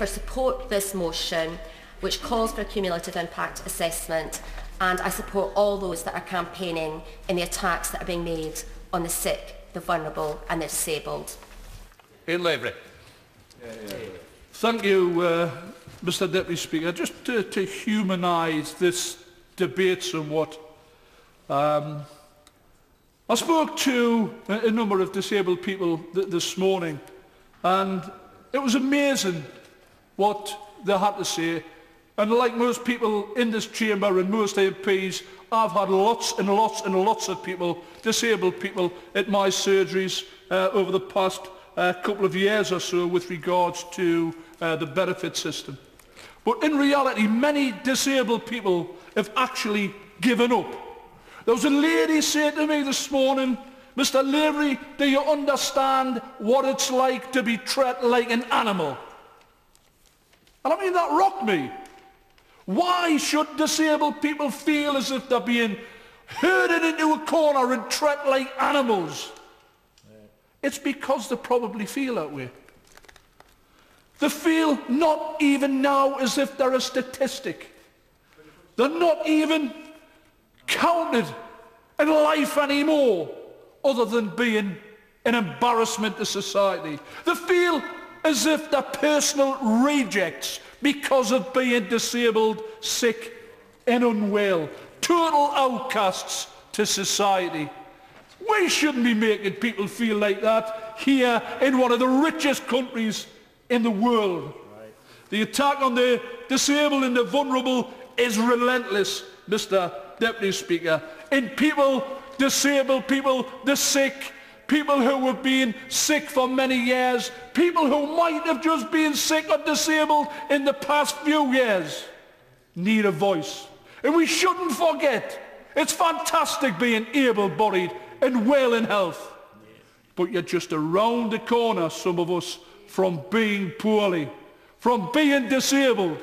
I support this motion, which calls for a cumulative impact assessment, and I support all those that are campaigning in the attacks that are being made on the sick, the vulnerable and the disabled. In Lavery. Thank you, Mr Deputy Speaker. Just to humanise this debate somewhat, I spoke to a number of disabled people this morning, and it was amazing what they had to say. And like most people in this chamber and most MPs, I've had lots and lots and lots of people, disabled people, at my surgeries over the past couple of years or so with regards to the benefit system. But in reality, many disabled people have actually given up. There was a lady saying to me this morning, "Mr Lavery, do you understand what it's like to be treated like an animal?" And I mean, that rocked me. Why should disabled people feel as if they're being herded into a corner and treated like animals? It's because they probably feel that way. They feel not even now as if they're a statistic. They're not even counted in life anymore, other than being an embarrassment to society. They feel as if they're personal rejects because of being disabled, sick and unwell. Total outcasts to society. We shouldn't be making people feel like that here in one of the richest countries in the world. Right. The attack on the disabled and the vulnerable is relentless, Mr Deputy Speaker. In people, disabled people, the sick, people who have been sick for many years, people who might have just been sick or disabled in the past few years, need a voice. And we shouldn't forget, it's fantastic being able-bodied and well in health. But you're just around the corner, some of us, from being poorly, from being disabled,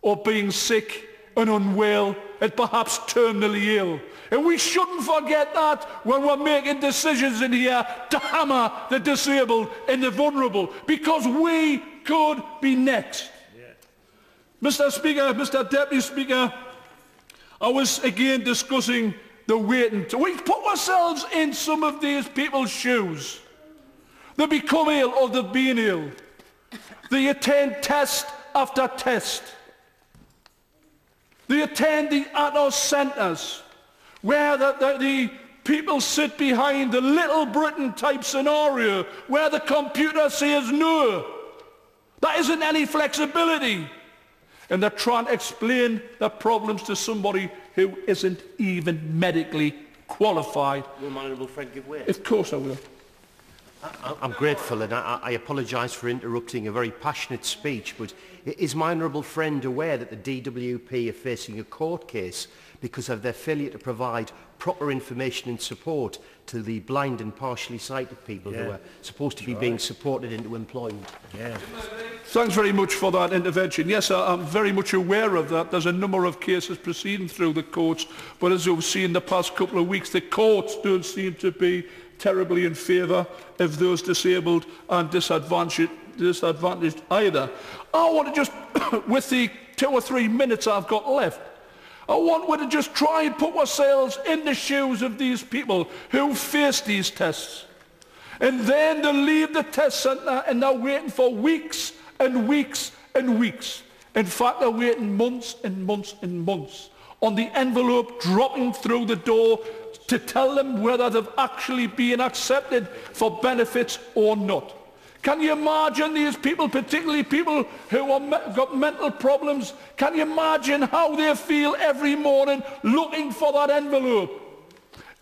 or being sick and unwell and perhaps terminally ill. And we shouldn't forget that when we're making decisions in here to hammer the disabled and the vulnerable, because we could be next. Mr Speaker, Mr Deputy Speaker, I was again discussing the waiting. We put ourselves in some of these people's shoes. They become ill or they've been ill. They attend test after test. They attend the ATOS centres where the people sit behind the Little Britain type scenario where the computer says no. There isn't any flexibility. And they're trying to explain their problems to somebody who isn't even medically qualified. Will my honourable friend give way? Of course I will. I'm grateful, and I apologise for interrupting a very passionate speech, but is my honourable friend aware that the DWP are facing a court case because of their failure to provide proper information and support to the blind and partially sighted people who are supposed to be being supported into employment? Thanks very much for that intervention. Yes, I'm very much aware of that. There's a number of cases proceeding through the courts, but as you've seen the past couple of weeks, the courts don't seem to be terribly in favour of those disabled and disadvantaged either. I want to just, with the 2 or 3 minutes I've got left, I want to just try and put ourselves in the shoes of these people who face these tests. And then they leave the test centre and they're waiting for weeks and weeks and weeks. In fact, they're waiting months and months and months on the envelope dropping through the door to tell them whether they've actually been accepted for benefits or not. Can you imagine these people, particularly people who have got mental problems, can you imagine how they feel every morning looking for that envelope?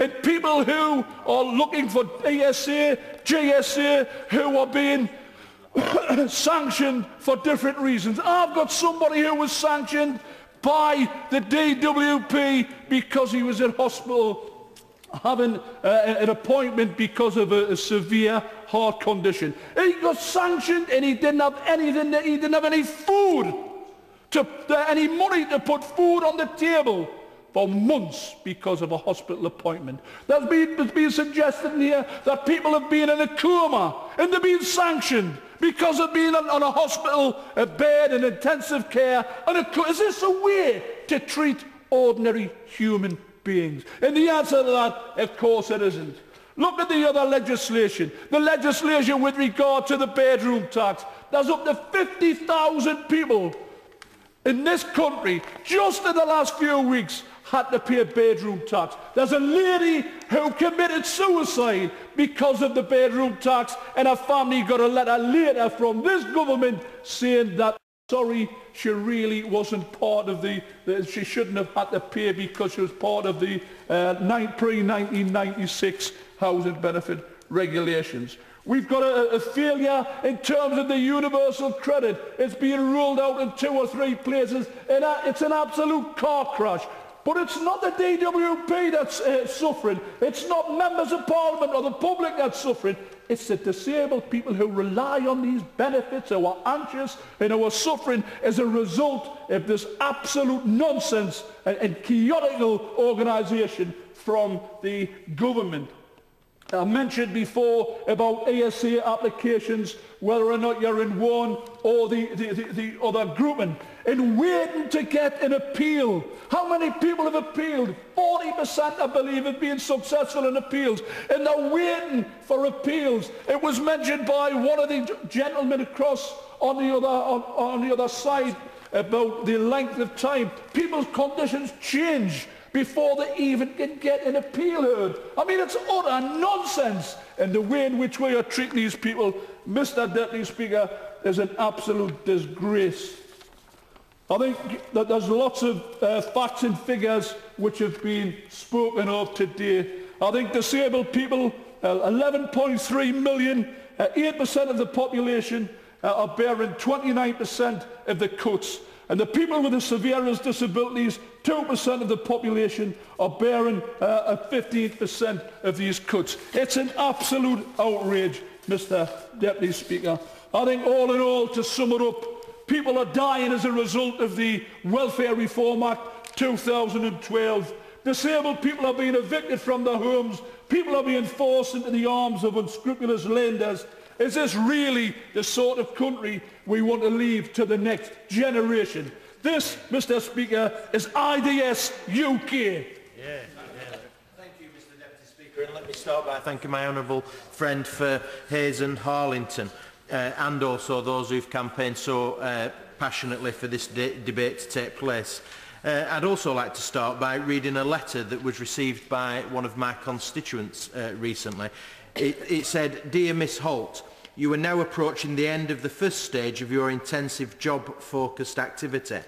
And people who are looking for ESA, GSA, who are being sanctioned for different reasons. I've got somebody who was sanctioned by the DWP because he was in hospital having an appointment because of a severe heart condition. He got sanctioned and he didn't have anything, he didn't have any food, any money to put food on the table for months because of a hospital appointment. There's been suggested here that people have been in a coma and they've been sanctioned because of being on a hospital, a bed, in intensive care. Is this a way to treat ordinary human beings? And the answer to that, of course, it isn't. Look at the other legislation. The legislation with regard to the bedroom tax. There's up to 50,000 people in this country, just in the last few weeks, had to pay bedroom tax. There's a lady who committed suicide because of the bedroom tax, and her family got a letter later from this government saying that, sorry, she really wasn't part of she shouldn't have had to pay because she was part of the pre-1996 housing benefit regulations. We've got a failure in terms of the universal credit. It's being rolled out in 2 or 3 places, and it's an absolute car crash. But it's not the DWP that's suffering. It's not members of Parliament or the public that's suffering. It's the disabled people who rely on these benefits, who are anxious and who are suffering as a result of this absolute nonsense and chaotical organisation from the government. I mentioned before about ASA applications, whether or not you're in one or the other grouping, and waiting to get an appeal. How many people have appealed? 40%, I believe, have been successful in appeals, and they're waiting for appeals. It was mentioned by one of the gentlemen across on the other side about the length of time. People's conditions change before they even can get an appeal heard. I mean, it's utter nonsense. And the way in which we are treating these people, Mr. Deputy Speaker, is an absolute disgrace. I think that there's lots of facts and figures which have been spoken of today. I think disabled people, 11.3 million, 8% of the population are bearing 29% of the cuts. And the people with the severest disabilities, 2% of the population, are bearing 15% of these cuts. It's an absolute outrage, Mr. Deputy Speaker. I think all in all, to sum it up, people are dying as a result of the Welfare Reform Act 2012. Disabled people are being evicted from their homes. People are being forced into the arms of unscrupulous lenders. Is this really the sort of country we want to leave to the next generation? This, Mr. Speaker, is IDS UK. Yeah. Thank you, Mr. Deputy Speaker. And let me start by thanking my honourable friend for Hayes and Harlington, and also those who've campaigned so passionately for this debate to take place. I'd also like to start by reading a letter that was received by one of my constituents recently. It said, "Dear Miss Holt, you are now approaching the end of the first stage of your intensive job-focused activity.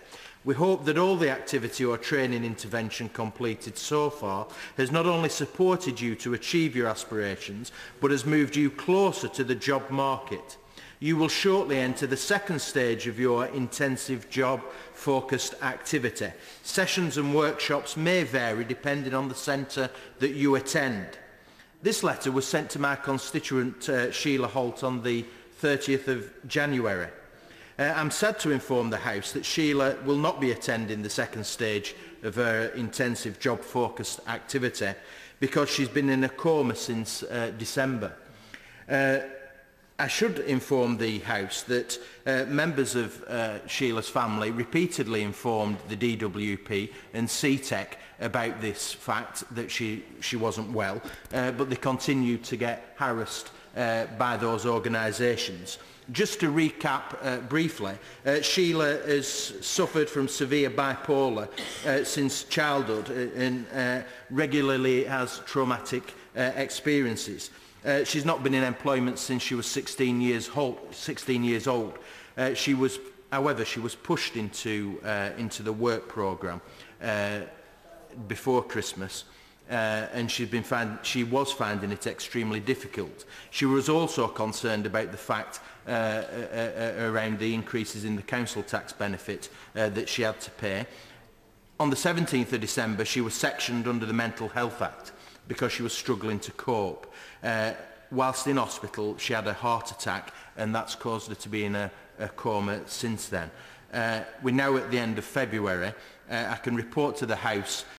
We hope that all the activity or training intervention completed so far has not only supported you to achieve your aspirations, but has moved you closer to the job market. You will shortly enter the second stage of your intensive job-focused activity. Sessions and workshops may vary depending on the centre that you attend." This letter was sent to my constituent Sheila Holt on the 30th of January. I'm sad to inform the House that Sheila will not be attending the second stage of her intensive job-focused activity because she's been in a coma since December. I should inform the House that members of Sheila's family repeatedly informed the DWP and CTEC about this fact that she wasn't well, but they continued to get harassed by those organisations. Just to recap briefly, Sheila has suffered from severe bipolar since childhood and regularly has traumatic experiences. She's not been in employment since she was 16 years old. However, she was pushed into the work programme before Christmas, and she was finding it extremely difficult. She was also concerned about the fact around the increases in the council tax benefit that she had to pay. On the 17th of December, she was sectioned under the Mental Health Act because she was struggling to cope. Whilst in hospital, she had a heart attack, and that's caused her to be in a coma since then. We're now at the end of February. I can report to the House